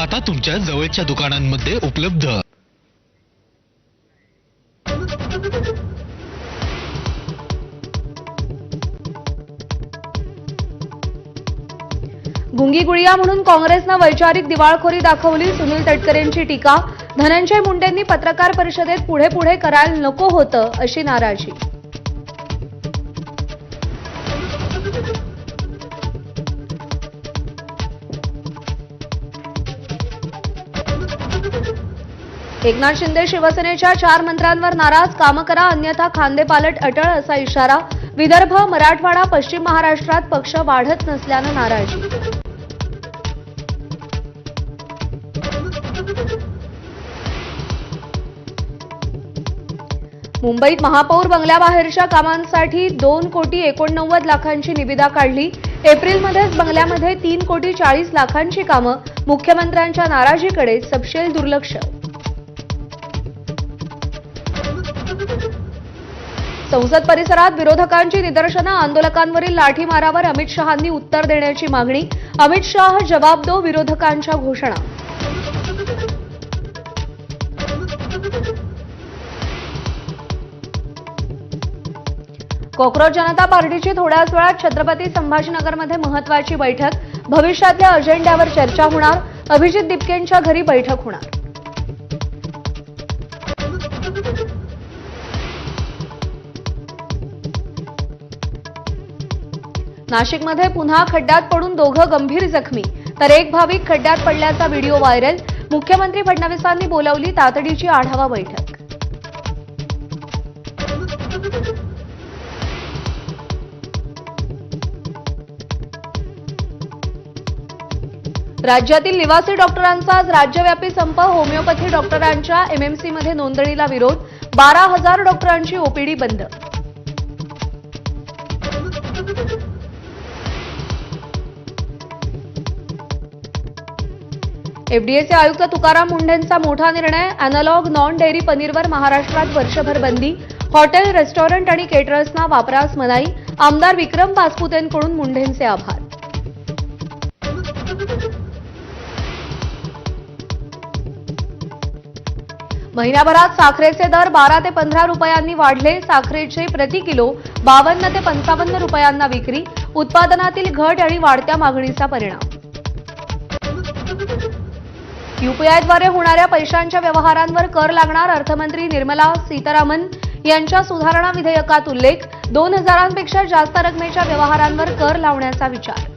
आता तुमच्या जवळच्या दुकानांमध्ये उपलब्ध। गुंगीगुळिया म्हणून काँग्रेसनं वैचारिक दिवाळखोरी दाखवली, सुनील तटकरेंची टीका। धनंजय मुंडेंनी पत्रकार परिषदेत पुढे पुढे करायला नको होतं अशी नाराजी। एकनाथ शिंदे शिवसेनेच्या 4 मंत्र्यांवर नाराज, काम करा अन्यथा खांदेपालट अटळ असा इशारा। विदर्भ, मराठवाडा, पश्चिम महाराष्ट्रात पक्ष वाढत नसल्यानं नाराजी। मुंबईत महापौर बंगल्याबाहेरच्या कामांसाठी 2,89,00,000ची निविदा काढली। एप्रिलमध्येच बंगल्यामध्ये 3,40,00,000ची कामं। मुख्यमंत्र्यांच्या नाराजीकडे सपशेल दुर्लक्ष। संसद परिसरात विरोधकांची निदर्शनं, आंदोलकांवरील लाठीमारावर अमित शहांनी उत्तर देण्याची मागणी। अमित शाह जवाब दो विरोधकांच्या घोषणा। कॉक्रोच जनता पार्टीची थोड्याच वेळात छत्रपती संभाजीनगरमध्ये महत्त्वाची बैठक। भविष्यातल्या अजेंड्यावर चर्चा होणार। अभिजित दिपकेंच्या घरी बैठक होणार। नाशिकमध्ये पुन्हा खड्ड्यात पडून दोघं गंभीर जखमी, तर एक भाविक खड्ड्यात पडल्याचा व्हिडिओ व्हायरल। मुख्यमंत्री फडणवीसांनी बोलावली तातडीची आढावा बैठक। राज्यातील निवासी डॉक्टरांचा आज राज्यव्यापी संप। होमिओपॅथी डॉक्टरांच्या एमएमसीमध्ये नोंदणीला विरोध। 12,000 डॉक्टरांची ओपीडी बंद। एफडीएचे आयुक्त तुकाराम मुंढेंचा मोठा निर्णय। अॅनालॉग नॉन डेअरी पनीरवर महाराष्ट्रात वर्षभर बंदी। हॉटेल, रेस्टॉरंट आणि केटरर्सना वापरास मनाई। आमदार विक्रम पाचपुतेंकडून मुंढेंचे आभार। महिन्याभरात साखरेचे दर 12 ते 15 रुपयांनी वाढले। साखरेचे प्रति किलो 52 ते 55 रुपयांना विक्री। उत्पादनातील घट आणि वाढत्या मागणीचा परिणाम। यूपीआयद्वारे होणाऱ्या पैशांच्या व्यवहारांवर कर लागणार। अर्थमंत्री निर्मला सीतारामन यांच्या सुधारणा विधेयकात उल्लेख। 2,000पेक्षा जास्त रकमेच्या व्यवहारांवर कर लावण्याचा विचार।